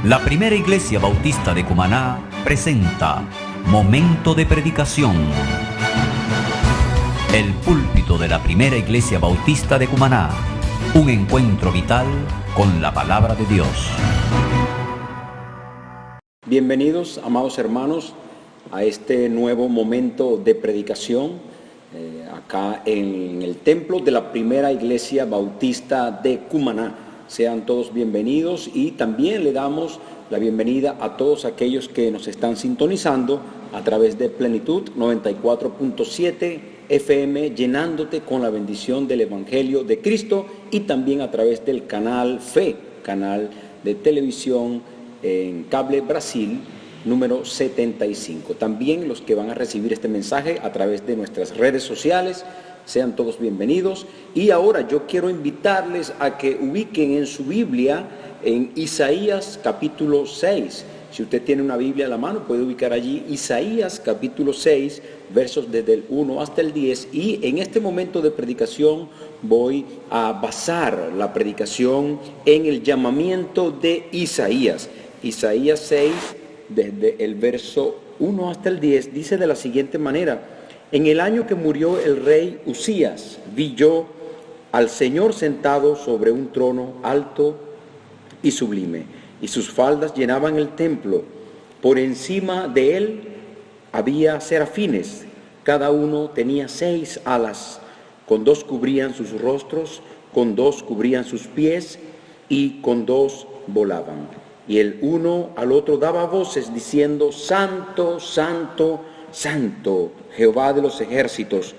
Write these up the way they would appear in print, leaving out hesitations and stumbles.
La Primera Iglesia Bautista de Cumaná presenta Momento de Predicación. El púlpito de la Primera Iglesia Bautista de Cumaná. Un encuentro vital con la Palabra de Dios. Bienvenidos, amados hermanos, a este nuevo momento de predicación acá en el templo de la Primera Iglesia Bautista de Cumaná. Sean todos bienvenidos y también le damos la bienvenida a todos aquellos que nos están sintonizando a través de Plenitud 94.7 FM, llenándote con la bendición del Evangelio de Cristo, y también a través del canal Fe, canal de televisión en Cable Brasil número 75. También los que van a recibir este mensaje a través de nuestras redes sociales, sean todos bienvenidos. Y ahora yo quiero invitarles a que ubiquen en su Biblia en Isaías capítulo 6. Si usted tiene una Biblia a la mano, puede ubicar allí Isaías capítulo 6, versos desde el 1 hasta el 10. Y en este momento de predicación voy a basar la predicación en el llamamiento de Isaías. Isaías 6, desde el verso 1 hasta el 10, dice de la siguiente manera: en el año que murió el rey Usías, vi yo al Señor sentado sobre un trono alto y sublime, y sus faldas llenaban el templo. Por encima de él había serafines, cada uno tenía 6 alas, con 2 cubrían sus rostros, con 2 cubrían sus pies, y con 2 volaban. Y el uno al otro daba voces diciendo: Santo, Santo, Santo, Jehová de los ejércitos,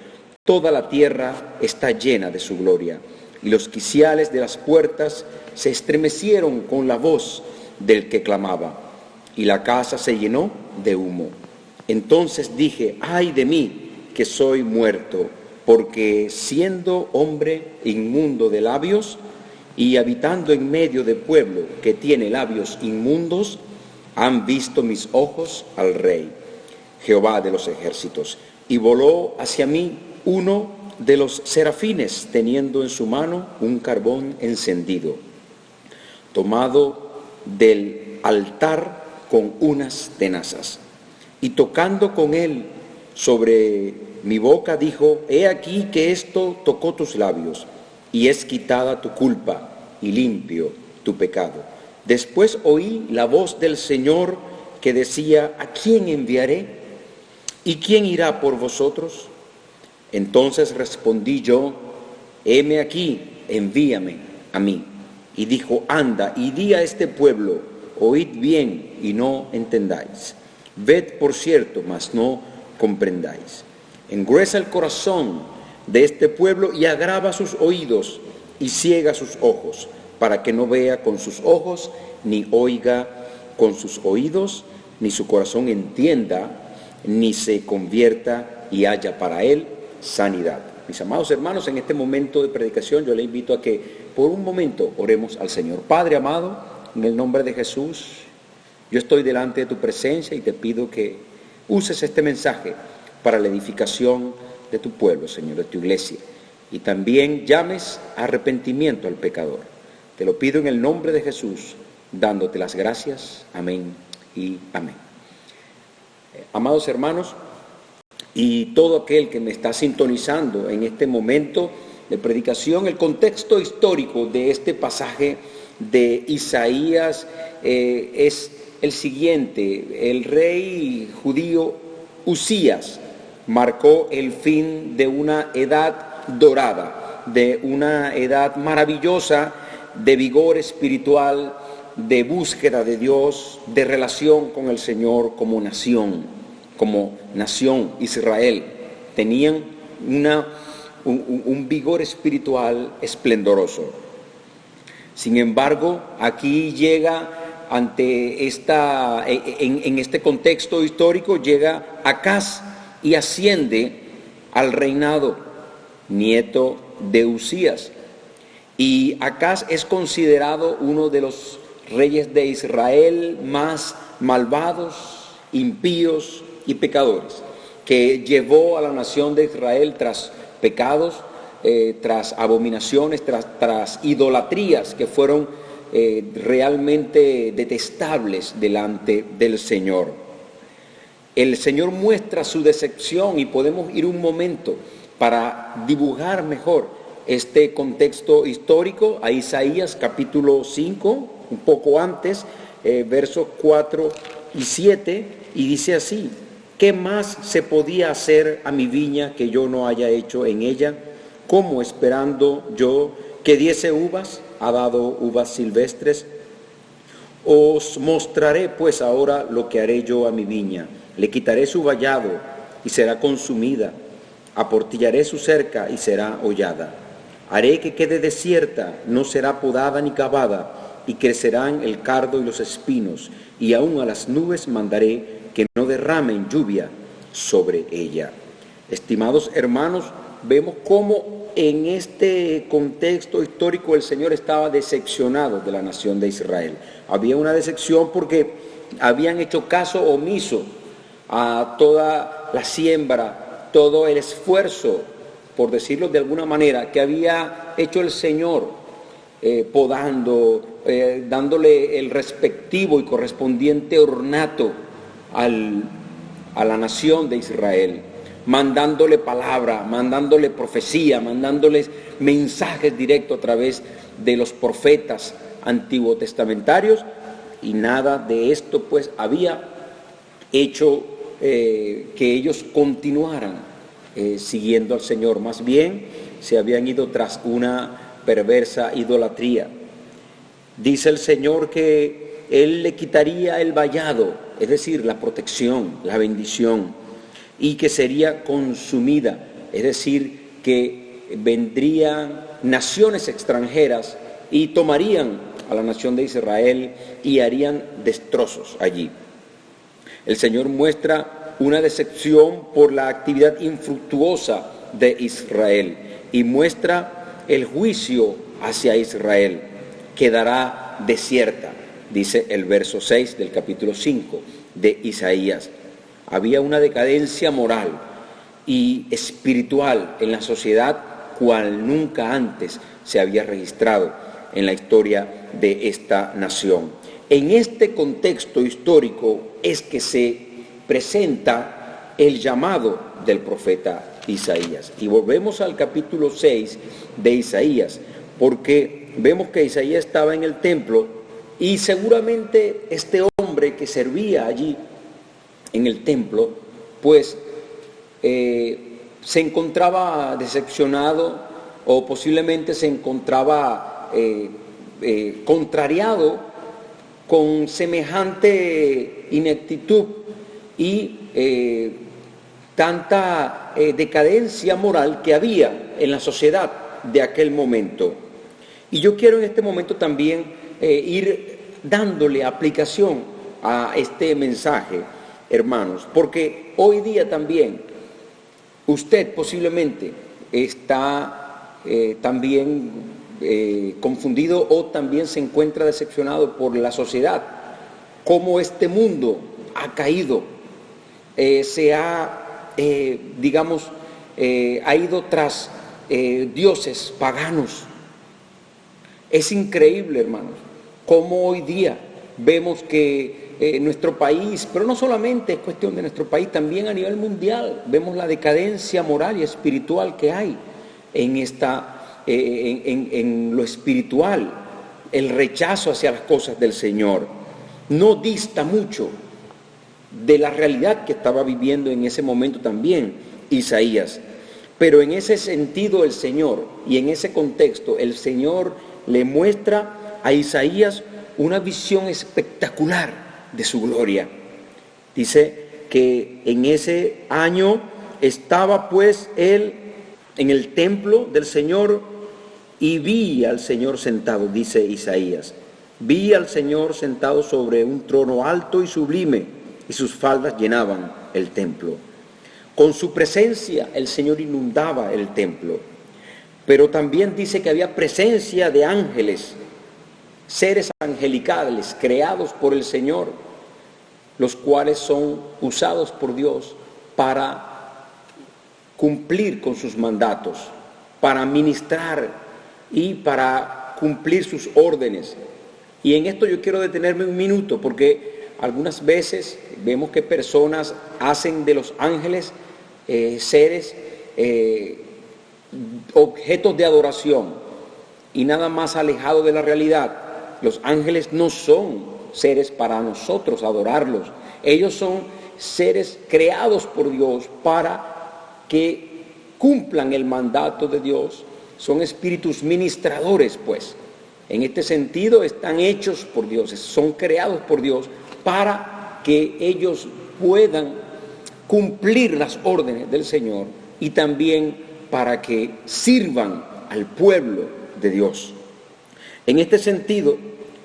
toda la tierra está llena de su gloria. Y los quiciales de las puertas se estremecieron con la voz del que clamaba, y la casa se llenó de humo. Entonces dije: ay de mí, que soy muerto, porque siendo hombre inmundo de labios, y habitando en medio de pueblo que tiene labios inmundos, han visto mis ojos al Rey, Jehová de los ejércitos. Y voló hacia mí uno de los serafines, teniendo en su mano un carbón encendido, tomado del altar con unas tenazas. Y tocando con él sobre mi boca, dijo: he aquí que esto tocó tus labios, y es quitada tu culpa, y limpio tu pecado. Después oí la voz del Señor que decía: ¿a quién enviaré? ¿Y quién irá por vosotros? Entonces respondí yo: heme aquí, envíame a mí. Y dijo: anda y di a este pueblo, oíd bien y no entendáis. Ved por cierto, mas no comprendáis. Engruesa el corazón de este pueblo y agrava sus oídos y ciega sus ojos, para que no vea con sus ojos, ni oiga con sus oídos, ni su corazón entienda, ni se convierta y haya para él sanidad. Mis amados hermanos, en este momento de predicación yo le invito a que por un momento oremos al Señor. Padre amado, en el nombre de Jesús, yo estoy delante de tu presencia y te pido que uses este mensaje para la edificación de tu pueblo, Señor, de tu iglesia, y también llames a arrepentimiento al pecador. Te lo pido en el nombre de Jesús, dándote las gracias. Amén y amén. Amados hermanos, y todo aquel que me está sintonizando en este momento de predicación, el contexto histórico de este pasaje de Isaías es el siguiente. El rey judío Usías marcó el fin de una edad dorada, de una edad maravillosa de vigor espiritual, de búsqueda de Dios, de relación con el Señor como nación Israel. Tenían un vigor espiritual esplendoroso. Sin embargo, aquí llega en este contexto histórico, llega Acaz y asciende al reinado, nieto de Usías. Y Acaz es considerado uno de los reyes de Israel más malvados, impíos y pecadores, que llevó a la nación de Israel tras pecados, tras abominaciones, tras idolatrías que fueron realmente detestables delante del Señor. El Señor muestra su decepción y podemos ir un momento para dibujar mejor este contexto histórico a Isaías capítulo 5, un poco antes, versos 4 y 7, y dice así: ¿qué más se podía hacer a mi viña que yo no haya hecho en ella? ¿Cómo esperando yo que diese uvas, ha dado uvas silvestres? Os mostraré pues ahora lo que haré yo a mi viña. Le quitaré su vallado y será consumida. Aportillaré su cerca y será hollada. Haré que quede desierta, no será podada ni cavada, y crecerán el cardo y los espinos, y aún a las nubes mandaré que no derramen lluvia sobre ella. Estimados hermanos, vemos cómo en este contexto histórico el Señor estaba decepcionado de la nación de Israel. Había una decepción porque habían hecho caso omiso a toda la siembra, todo el esfuerzo, por decirlo de alguna manera, que había hecho el Señor, podando, dándole el respectivo y correspondiente ornato a la nación de Israel, mandándole palabra, mandándole profecía, mandándoles mensajes directos a través de los profetas antiguos testamentarios, y nada de esto pues había hecho que ellos continuaran siguiendo al Señor. Más bien se habían ido tras una perversa idolatría. Dice el Señor que Él le quitaría el vallado, es decir, la protección, la bendición, y que sería consumida, es decir, que vendrían naciones extranjeras y tomarían a la nación de Israel y harían destrozos allí. El Señor muestra una decepción por la actividad infructuosa de Israel y muestra el juicio hacia Israel. Quedará desierta, dice el verso 6 del capítulo 5 de Isaías. Había una decadencia moral y espiritual en la sociedad cual nunca antes se había registrado en la historia de esta nación. En este contexto histórico es que se presenta el llamado del profeta Isaías. Y volvemos al capítulo 6 de Isaías, porque vemos que Isaías estaba en el templo y seguramente este hombre que servía allí en el templo, pues se encontraba decepcionado o posiblemente se encontraba contrariado con semejante ineptitud y tanta decadencia moral que había en la sociedad de aquel momento. Y yo quiero en este momento también ir dándole aplicación a este mensaje, hermanos, porque hoy día también usted posiblemente está también confundido o también se encuentra decepcionado por la sociedad, cómo este mundo ha caído, se ha, ha ido tras dioses paganos. Es increíble, hermanos, cómo hoy día vemos que nuestro país, pero no solamente es cuestión de nuestro país, también a nivel mundial, vemos la decadencia moral y espiritual que hay en lo espiritual, el rechazo hacia las cosas del Señor. No dista mucho de la realidad que estaba viviendo en ese momento también Isaías. Pero en ese sentido el Señor, y en ese contexto, el Señor le muestra a Isaías una visión espectacular de su gloria. Dice que en ese año estaba pues él en el templo del Señor y vi al Señor sentado, dice Isaías. Vi al Señor sentado sobre un trono alto y sublime, y sus faldas llenaban el templo. Con su presencia el Señor inundaba el templo. Pero también dice que había presencia de ángeles, seres angelicales creados por el Señor, los cuales son usados por Dios para cumplir con sus mandatos, para ministrar y para cumplir sus órdenes Y en esto yo quiero detenerme un minuto, porque algunas veces vemos que personas hacen de los ángeles seres objetos de adoración y nada más alejado de la realidad. Los ángeles no son seres para nosotros adorarlos. Ellos son seres creados por Dios para que cumplan el mandato de Dios. Son espíritus ministradores, pues. En este sentido están hechos por Dios, son creados por Dios para que ellos puedan cumplir las órdenes del Señor y también para que sirvan al pueblo de Dios. En este sentido,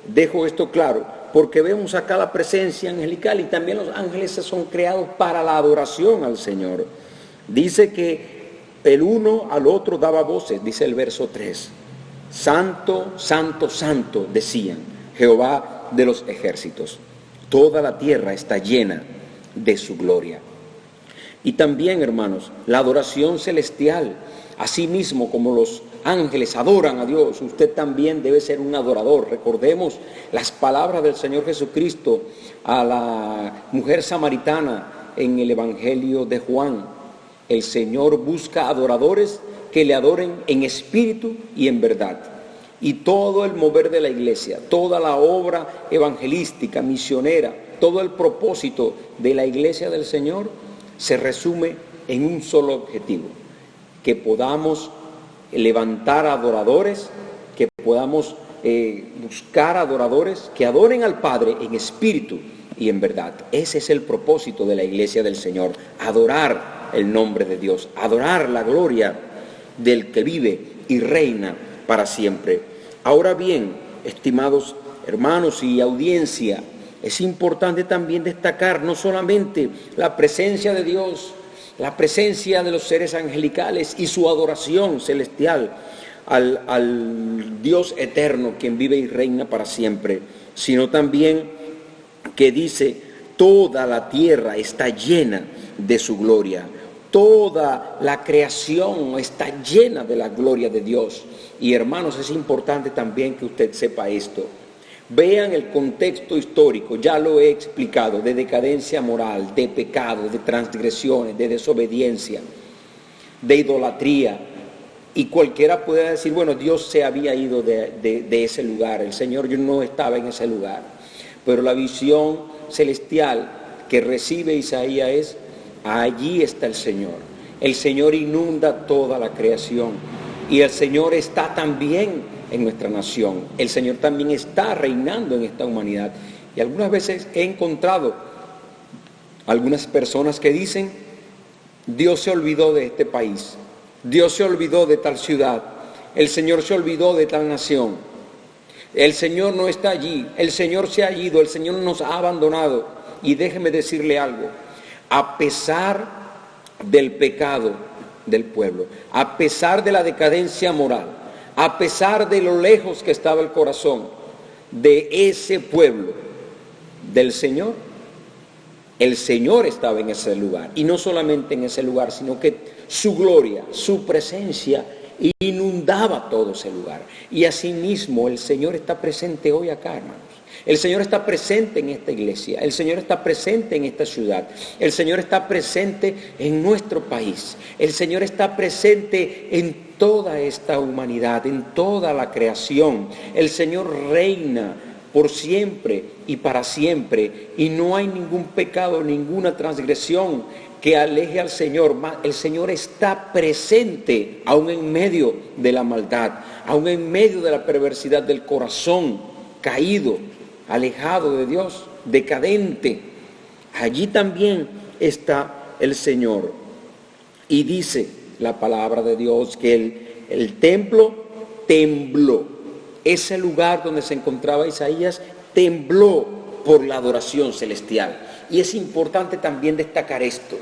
dejo esto claro, porque vemos acá la presencia angelical y también los ángeles son creados para la adoración al Señor. Dice que el uno al otro daba voces, dice el verso 3. Santo, santo, santo, decían, Jehová de los ejércitos. Toda la tierra está llena de su gloria. Y también, hermanos, la adoración celestial, así mismo como los ángeles adoran a Dios, usted también debe ser un adorador. Recordemos las palabras del Señor Jesucristo a la mujer samaritana en el Evangelio de Juan. El Señor busca adoradores que le adoren en espíritu y en verdad. Y todo el mover de la iglesia, toda la obra evangelística, misionera, todo el propósito de la iglesia del Señor se resume en un solo objetivo: que podamos levantar adoradores, que podamos buscar adoradores que adoren al Padre en espíritu y en verdad. Ese es el propósito de la iglesia del Señor: adorar el nombre de Dios, adorar la gloria del que vive y reina para siempre. Ahora bien, estimados hermanos y audiencia, es importante también destacar no solamente la presencia de Dios, la presencia de los seres angelicales y su adoración celestial al Dios eterno, quien vive y reina para siempre, sino también que dice, toda la tierra está llena de su gloria. Toda la creación está llena de la gloria de Dios. Y hermanos, es importante también que usted sepa esto. Vean el contexto histórico, ya lo he explicado, de decadencia moral, de pecado, de transgresiones, de desobediencia, de idolatría. Y cualquiera puede decir, bueno, Dios se había ido de ese lugar, el Señor no estaba en ese lugar. Pero la visión celestial que recibe Isaías es: allí está el Señor. El Señor inunda toda la creación y el Señor está también en nuestra nación. El Señor también está reinando en esta humanidad. Y algunas veces he encontrado algunas personas que dicen: Dios se olvidó de este país, Dios se olvidó de tal ciudad, el Señor se olvidó de tal nación, el Señor no está allí, el Señor se ha ido, el Señor nos ha abandonado. Y déjeme decirle algo: a pesar del pecado del pueblo, a pesar de la decadencia moral, a pesar de lo lejos que estaba el corazón de ese pueblo del Señor, el Señor estaba en ese lugar. Y no solamente en ese lugar, sino que su gloria, su presencia inundaba todo ese lugar. Y asimismo el Señor está presente hoy acá, hermanos. El Señor está presente en esta iglesia, el Señor está presente en esta ciudad, el Señor está presente en nuestro país, el Señor está presente en toda esta humanidad, en toda la creación. El Señor reina por siempre y para siempre, y no hay ningún pecado, ninguna transgresión que aleje al Señor. El Señor está presente aún en medio de la maldad, aún en medio de la perversidad del corazón caído, alejado de Dios, decadente. Allí también está el Señor. Y dice la palabra de Dios que el templo tembló. Ese lugar donde se encontraba Isaías tembló por la adoración celestial. Y es importante también destacar esto: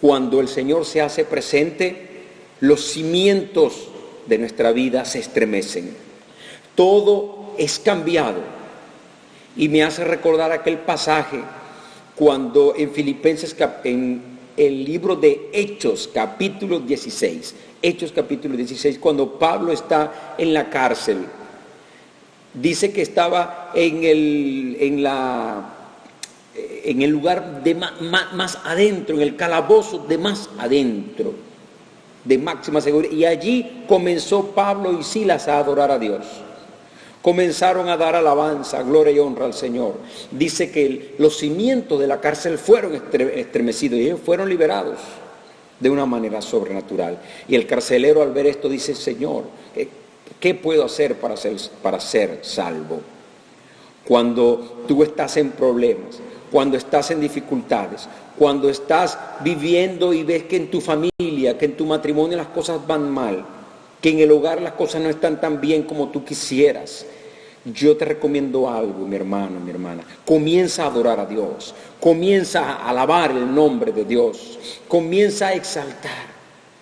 cuando el Señor se hace presente, los cimientos de nuestra vida se estremecen. Todo es cambiado. Y me hace recordar aquel pasaje cuando en Filipenses, en el libro de Hechos, capítulo 16, Hechos capítulo 16, cuando Pablo está en la cárcel Dice que estaba en el lugar de más adentro, en el calabozo de más adentro, de máxima seguridad. Y allí comenzó Pablo y Silas a adorar a Dios. Comenzaron a dar alabanza, gloria y honra al Señor. Dice que los cimientos de la cárcel fueron estremecidos y ellos fueron liberados de una manera sobrenatural. Y el carcelero, al ver esto, dice: Señor, ¿qué puedo hacer para ser salvo? Cuando tú estás en problemas, cuando estás en dificultades, cuando estás viviendo y ves que en tu familia, que en tu matrimonio las cosas van mal, que en el hogar las cosas no están tan bien como tú quisieras, yo te recomiendo algo, mi hermano, mi hermana. Comienza a adorar a Dios, comienza a alabar el nombre de Dios, comienza a exaltar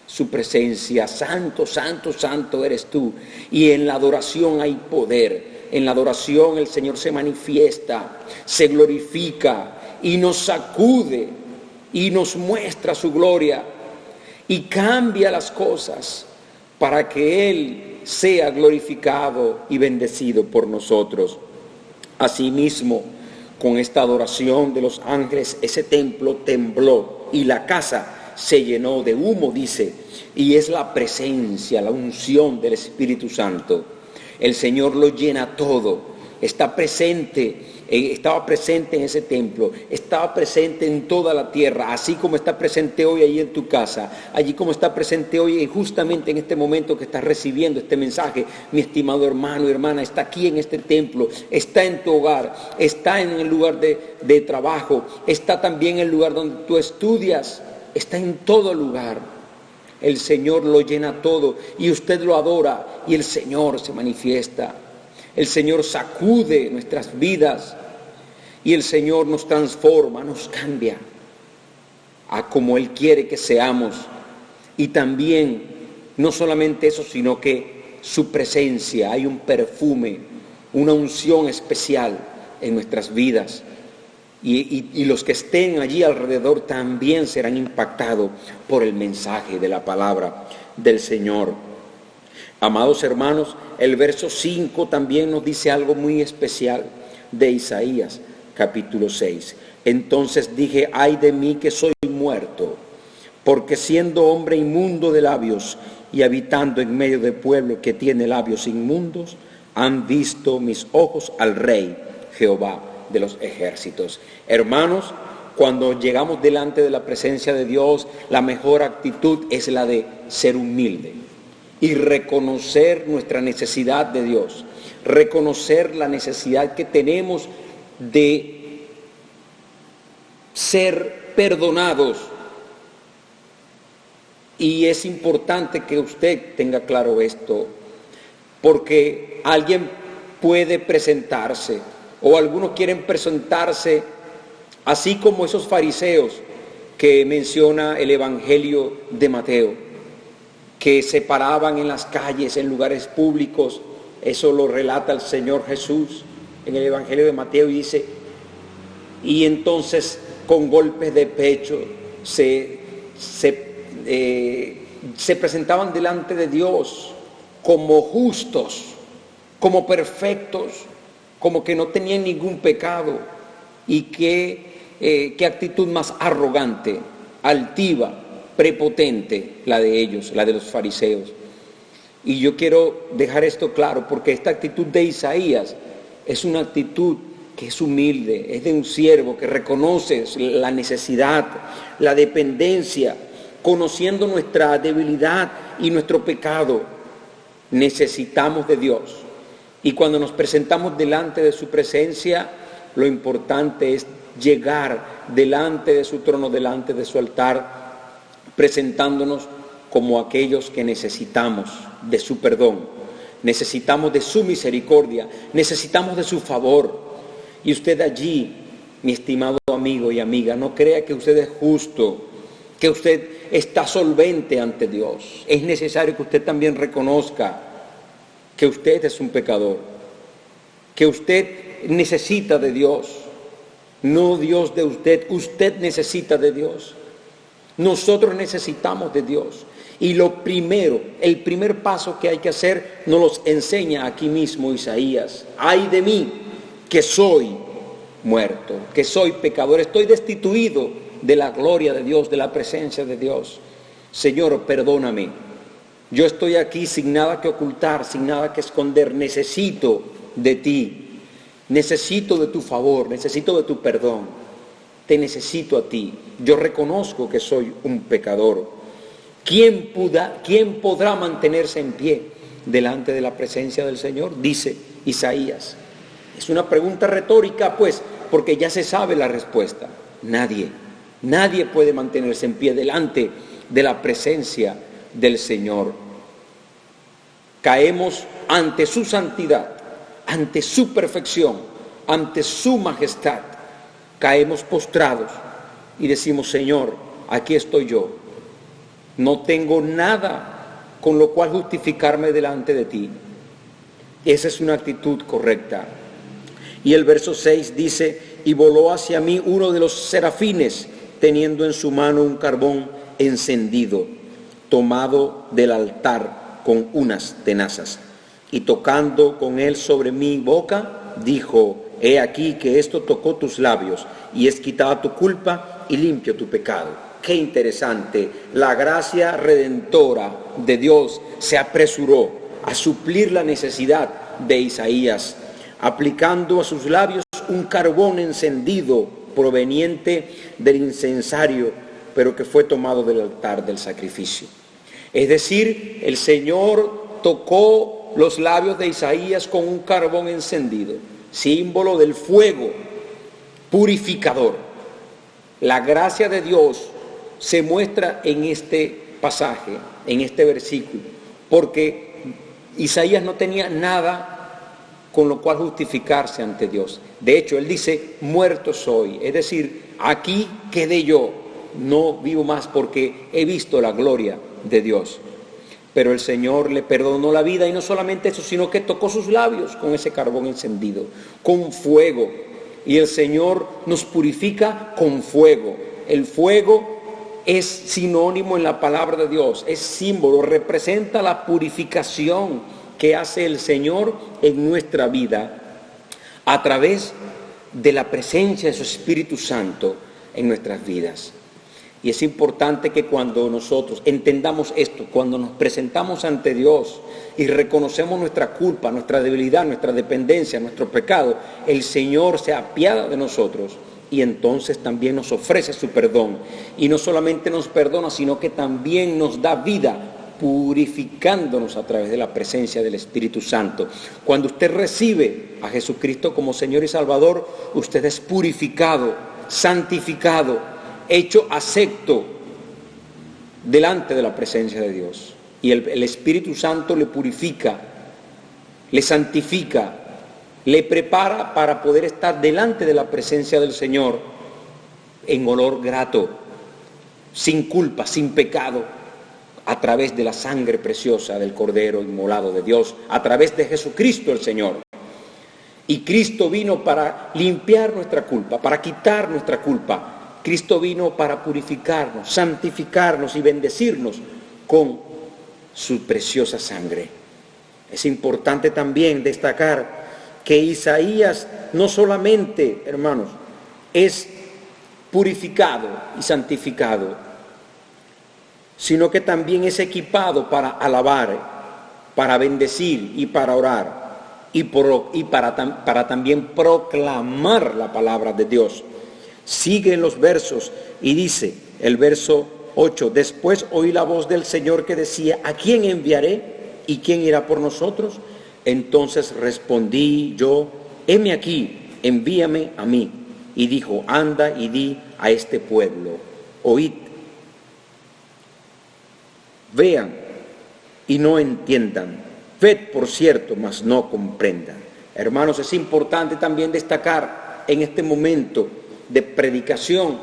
su presencia. Santo, santo, santo eres tú. Y en la adoración hay poder. En la adoración el Señor se manifiesta, se glorifica y nos sacude y nos muestra su gloria y cambia las cosas para que Él sea glorificado y bendecido por nosotros. Asimismo, con esta adoración de los ángeles, ese templo tembló y la casa se llenó de humo, dice, y es la presencia, la unción del Espíritu Santo. El Señor lo llena todo, está presente. Estaba presente en ese templo, estaba presente en toda la tierra, así como está presente hoy allí en tu casa, allí como está presente hoy justamente en este momento que estás recibiendo este mensaje. Mi estimado hermano y hermana, está aquí en este templo, está en tu hogar, está en el lugar de trabajo, está también en el lugar donde tú estudias, está en todo lugar. El Señor lo llena todo y usted lo adora y el Señor se manifiesta. El Señor sacude nuestras vidas y el Señor nos transforma, nos cambia a como Él quiere que seamos. Y también, no solamente eso, sino que su presencia, hay un perfume, una unción especial en nuestras vidas. Y los que estén allí alrededor también serán impactados por el mensaje de la palabra del Señor. Amados hermanos, el verso 5 también nos dice algo muy especial de Isaías, capítulo 6. Entonces dije: ay de mí que soy muerto, porque siendo hombre inmundo de labios y habitando en medio de pueblo que tiene labios inmundos, han visto mis ojos al Rey Jehová de los ejércitos. Hermanos, cuando llegamos delante de la presencia de Dios, la mejor actitud es la de ser humilde y reconocer nuestra necesidad de Dios, reconocer la necesidad que tenemos de ser perdonados. Y es importante que usted tenga claro esto, porque alguien puede presentarse, o algunos quieren presentarse así como esos fariseos que menciona el Evangelio de Mateo, que se paraban en las calles, en lugares públicos. Eso lo relata el Señor Jesús en el Evangelio de Mateo y dice: y entonces con golpes de pecho se presentaban delante de Dios como justos, como perfectos, como que no tenían ningún pecado. Y qué actitud más arrogante, altiva, prepotente la de ellos, la de los fariseos. Y yo quiero dejar esto claro, porque esta actitud de Isaías es una actitud que es humilde, es de un siervo que reconoce la necesidad, la dependencia, conociendo nuestra debilidad y nuestro pecado. Necesitamos de Dios. Y cuando nos presentamos delante de su presencia, lo importante es llegar delante de su trono, delante de su altar, presentándonos como aquellos que necesitamos de su perdón, necesitamos de su misericordia, necesitamos de su favor. Y usted allí, mi estimado amigo y amiga, no crea que usted es justo, que usted está solvente ante Dios. Es necesario que usted también reconozca que usted es un pecador, que usted necesita de Dios, no Dios de usted. Usted necesita de Dios. Nosotros necesitamos de Dios. Y lo primero, el primer paso que hay que hacer, nos los enseña aquí mismo Isaías. Ay de mí, que soy muerto, que soy pecador, estoy destituido de la gloria de Dios, de la presencia de Dios. Señor, perdóname. Yo estoy aquí sin nada que ocultar, sin nada que esconder. Necesito de ti, necesito de tu favor, necesito de tu perdón. Te necesito a ti. Yo reconozco que soy un pecador. ¿Quién podrá mantenerse en pie delante de la presencia del Señor? Dice Isaías. Es una pregunta retórica, pues, porque ya se sabe la respuesta. Nadie puede mantenerse en pie delante de la presencia del Señor. Caemos ante su santidad, ante su perfección, ante su majestad. Caemos postrados y decimos: Señor, aquí estoy yo. No tengo nada con lo cual justificarme delante de ti. Esa es una actitud correcta. Y el verso 6 dice: y voló hacia mí uno de los serafines, teniendo en su mano un carbón encendido, tomado del altar con unas tenazas. Y tocando con él sobre mi boca, dijo: he aquí que esto tocó tus labios, y es quitada tu culpa y limpio tu pecado. Qué interesante, la gracia redentora de Dios se apresuró a suplir la necesidad de Isaías, aplicando a sus labios un carbón encendido proveniente del incensario, pero que fue tomado del altar del sacrificio. Es decir, el Señor tocó los labios de Isaías con un carbón encendido, símbolo del fuego purificador. La gracia de Dios se muestra en este pasaje, en este versículo, porque Isaías no tenía nada con lo cual justificarse ante Dios. De hecho, él dice: muerto soy, es decir, aquí quedé yo, no vivo más porque he visto la gloria de Dios. Pero el Señor le perdonó la vida, y no solamente eso, sino que tocó sus labios con ese carbón encendido, con fuego. Y el Señor nos purifica con fuego. El fuego es sinónimo en la palabra de Dios, es símbolo, representa la purificación que hace el Señor en nuestra vida a través de la presencia de su Espíritu Santo en nuestras vidas. Y es importante que cuando nosotros entendamos esto, cuando nos presentamos ante Dios y reconocemos nuestra culpa, nuestra debilidad, nuestra dependencia, nuestro pecado, el Señor se apiada de nosotros y entonces también nos ofrece su perdón. Y no solamente nos perdona, sino que también nos da vida, purificándonos a través de la presencia del Espíritu Santo. Cuando usted recibe a Jesucristo como Señor y Salvador, usted es purificado, santificado, hecho acepto delante de la presencia de Dios. Y el Espíritu Santo le purifica, le santifica, le prepara para poder estar delante de la presencia del Señor en olor grato, sin culpa, sin pecado, a través de la sangre preciosa del Cordero inmolado de Dios, a través de Jesucristo el Señor. Y Cristo vino para limpiar nuestra culpa, para quitar nuestra culpa. Cristo vino para purificarnos, santificarnos y bendecirnos con su preciosa sangre. Es importante también destacar que Isaías no solamente, hermanos, es purificado y santificado, sino que también es equipado para alabar, para bendecir y para orar y para también proclamar la palabra de Dios. Sigue en los versos y dice el verso 8: después oí la voz del Señor que decía: ¿a quién enviaré y quién irá por nosotros? Entonces respondí yo: heme aquí, envíame a mí. Y dijo: anda y di a este pueblo: oíd, vean y no entiendan, ved por cierto, mas no comprendan. Hermanos, es importante también destacar en este momento de predicación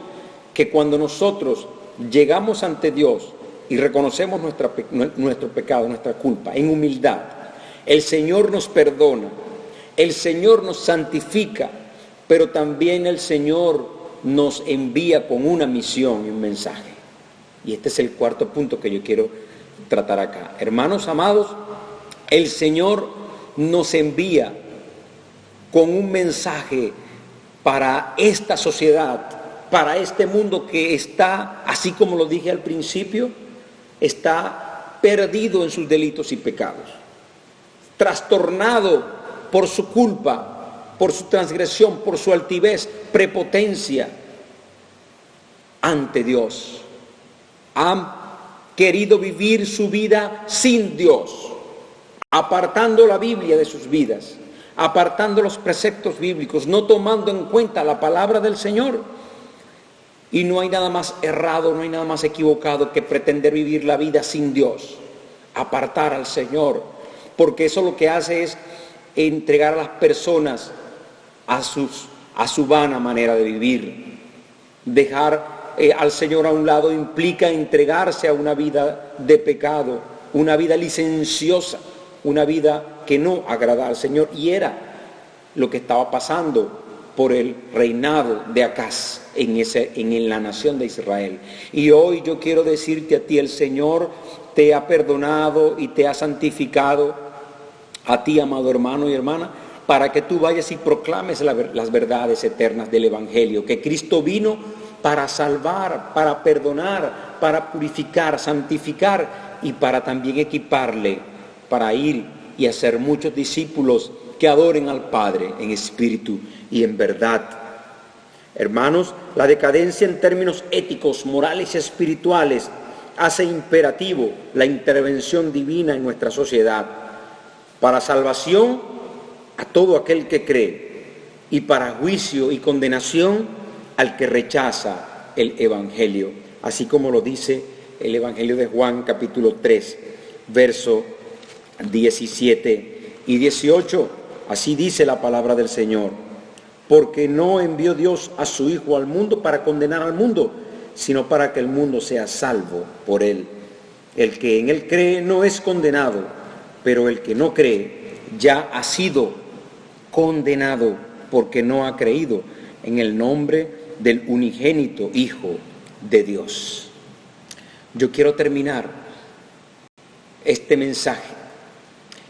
que cuando nosotros llegamos ante Dios y reconocemos nuestro pecado, nuestra culpa, en humildad, el Señor nos perdona, el Señor nos santifica, pero también el Señor nos envía con una misión y un mensaje. Y este es el cuarto punto que yo quiero tratar acá. Hermanos amados, el Señor nos envía con un mensaje para esta sociedad, para este mundo que está, así como lo dije al principio, está perdido en sus delitos y pecados, trastornado por su culpa, por su transgresión, por su altivez, prepotencia ante Dios. Han querido vivir su vida sin Dios, apartando la Biblia de sus vidas, apartando los preceptos bíblicos, no tomando en cuenta la palabra del Señor. Y no hay nada más errado, no hay nada más equivocado que pretender vivir la vida sin Dios, apartar al Señor, porque eso lo que hace es entregar a las personas a su vana manera de vivir. Dejar al Señor a un lado implica entregarse a una vida de pecado, una vida licenciosa, una vida que no agrada al Señor, y era lo que estaba pasando por el reinado de Acaz en la nación de Israel. Y hoy yo quiero decirte a ti, el Señor te ha perdonado y te ha santificado, a ti, amado hermano y hermana, para que tú vayas y proclames las verdades eternas del Evangelio, que Cristo vino para salvar, para perdonar, para purificar, santificar y para también equiparle, para ir y hacer muchos discípulos que adoren al Padre en espíritu y en verdad. Hermanos, la decadencia en términos éticos, morales y espirituales hace imperativo la intervención divina en nuestra sociedad, para salvación a todo aquel que cree y para juicio y condenación al que rechaza el Evangelio, así como lo dice el Evangelio de Juan capítulo 3, verso 17 y 18. Así dice la palabra del Señor: porque no envió Dios a su Hijo al mundo para condenar al mundo, sino para que el mundo sea salvo por él. El que en él cree no es condenado, pero el que no cree ya ha sido condenado, porque no ha creído en el nombre del unigénito Hijo de Dios. Yo quiero terminar este mensaje,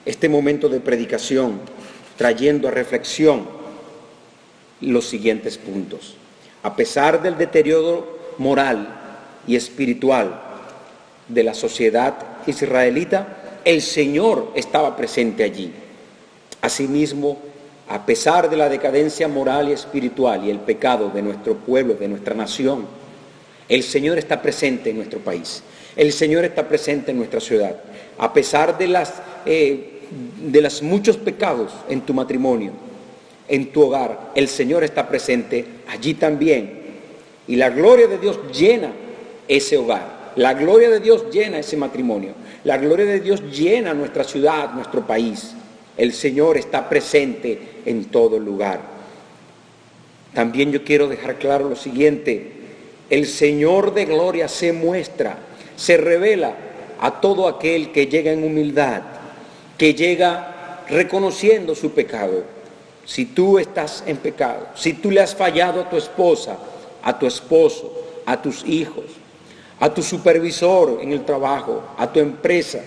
este momento de predicación, trayendo a reflexión los siguientes puntos. A pesar del deterioro moral y espiritual de la sociedad israelita, el Señor estaba presente allí. Asimismo, a pesar de la decadencia moral y espiritual y el pecado de nuestro pueblo, de nuestra nación, el Señor está presente en nuestro país. El Señor está presente en nuestra ciudad. A pesar de los muchos pecados en tu matrimonio, en tu hogar, el Señor está presente allí también. Y la gloria de Dios llena ese hogar. La gloria de Dios llena ese matrimonio. La gloria de Dios llena nuestra ciudad, nuestro país. El Señor está presente en todo lugar. También yo quiero dejar claro lo siguiente: el Señor de gloria se muestra, se revela a todo aquel que llega en humildad, que llega reconociendo su pecado. Si tú estás en pecado, si tú le has fallado a tu esposa, a tu esposo, a tus hijos, a tu supervisor en el trabajo, a tu empresa,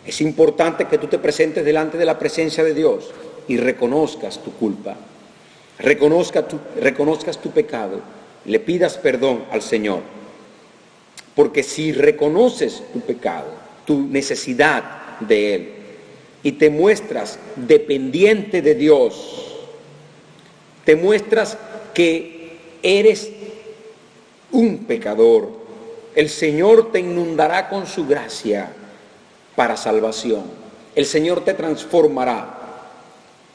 es importante que tú te presentes delante de la presencia de Dios y reconozcas tu culpa, reconozcas tu pecado, le pidas perdón al Señor. Porque si reconoces tu pecado, tu necesidad de Él, y te muestras dependiente de Dios, te muestras que eres un pecador, el Señor te inundará con su gracia para salvación. El Señor te transformará.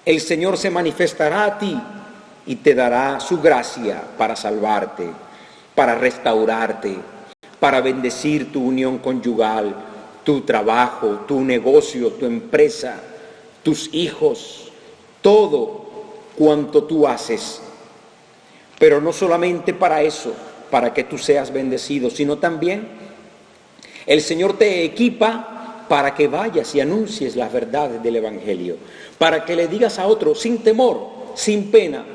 El Señor se manifestará a ti y te dará su gracia para salvarte, para restaurarte, para bendecir tu unión conyugal, tu trabajo, tu negocio, tu empresa, tus hijos, todo cuanto tú haces. Pero no solamente para eso, para que tú seas bendecido, sino también el Señor te equipa para que vayas y anuncies las verdades del Evangelio, para que le digas a otro sin temor, sin pena: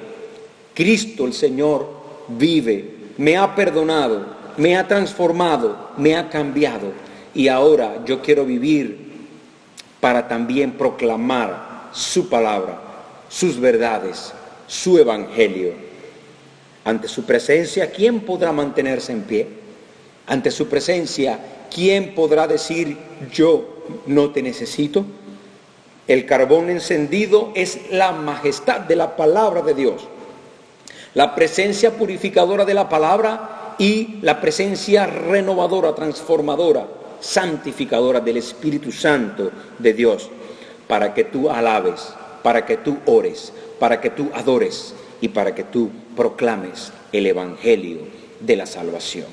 Cristo el Señor vive, me ha perdonado, me ha transformado, me ha cambiado, y ahora yo quiero vivir para también proclamar su palabra, sus verdades, su evangelio. Ante su presencia, ¿quién podrá mantenerse en pie? Ante su presencia, ¿quién podrá decir, yo no te necesito? El carbón encendido es la majestad de la palabra de Dios. La presencia purificadora de la palabra y la presencia renovadora, transformadora, santificadora del Espíritu Santo de Dios, para que tú alabes, para que tú ores, para que tú adores y para que tú proclames el evangelio de la salvación.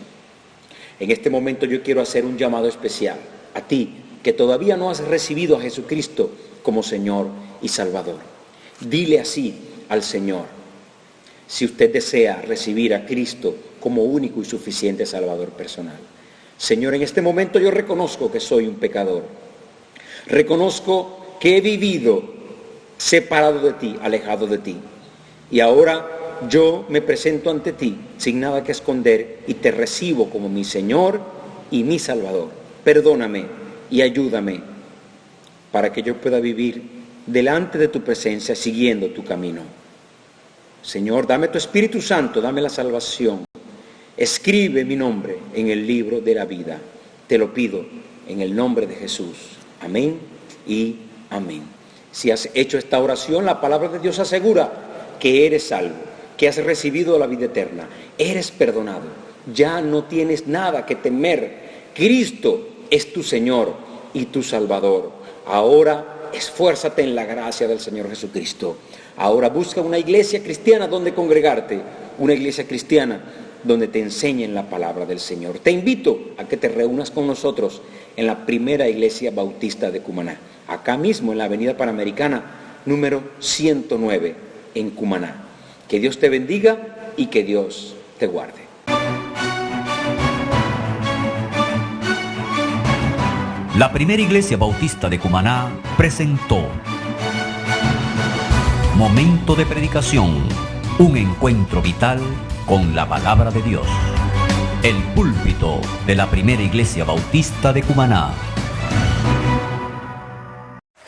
En este momento yo quiero hacer un llamado especial a ti que todavía no has recibido a Jesucristo como Señor y Salvador. Dile así al Señor, si usted desea recibir a Cristo como único y suficiente Salvador personal. Señor, en este momento yo reconozco que soy un pecador. Reconozco que he vivido separado de ti, alejado de ti. Y ahora yo me presento ante ti sin nada que esconder y te recibo como mi Señor y mi Salvador. Perdóname y ayúdame para que yo pueda vivir delante de tu presencia siguiendo tu camino. Señor, dame tu Espíritu Santo, dame la salvación. Escribe mi nombre en el libro de la vida. Te lo pido en el nombre de Jesús. Amén y amén. Si has hecho esta oración, la palabra de Dios asegura que eres salvo, que has recibido la vida eterna, eres perdonado, ya no tienes nada que temer. Cristo es tu Señor y tu Salvador. Ahora esfuérzate en la gracia del Señor Jesucristo. Ahora busca una iglesia cristiana donde congregarte, una iglesia cristiana donde te enseñen la palabra del Señor. Te invito a que te reúnas con nosotros en la primera iglesia bautista de Cumaná, acá mismo en la avenida Panamericana, número 109, en Cumaná. Que Dios te bendiga y que Dios te guarde. La primera iglesia bautista de Cumaná presentó Momento de Predicación, un encuentro vital con la palabra de Dios. El púlpito de la primera iglesia bautista de Cumaná.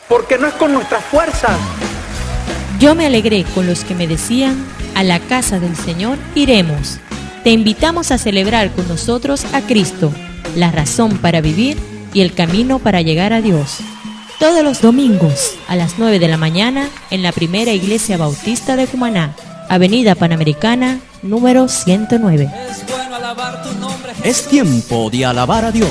Porque no es con nuestras fuerzas. Yo me alegré con los que me decían, a la casa del Señor iremos. Te invitamos a celebrar con nosotros a Cristo, la razón para vivir y el camino para llegar a Dios. Todos los domingos a las 9 de la mañana en la primera iglesia bautista de Cumaná, avenida Panamericana, número 109. Es tiempo de alabar a Dios.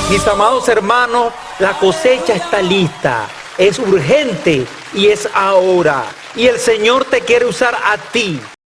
Mis amados hermanos, la cosecha está lista, es urgente y es ahora. Y el Señor te quiere usar a ti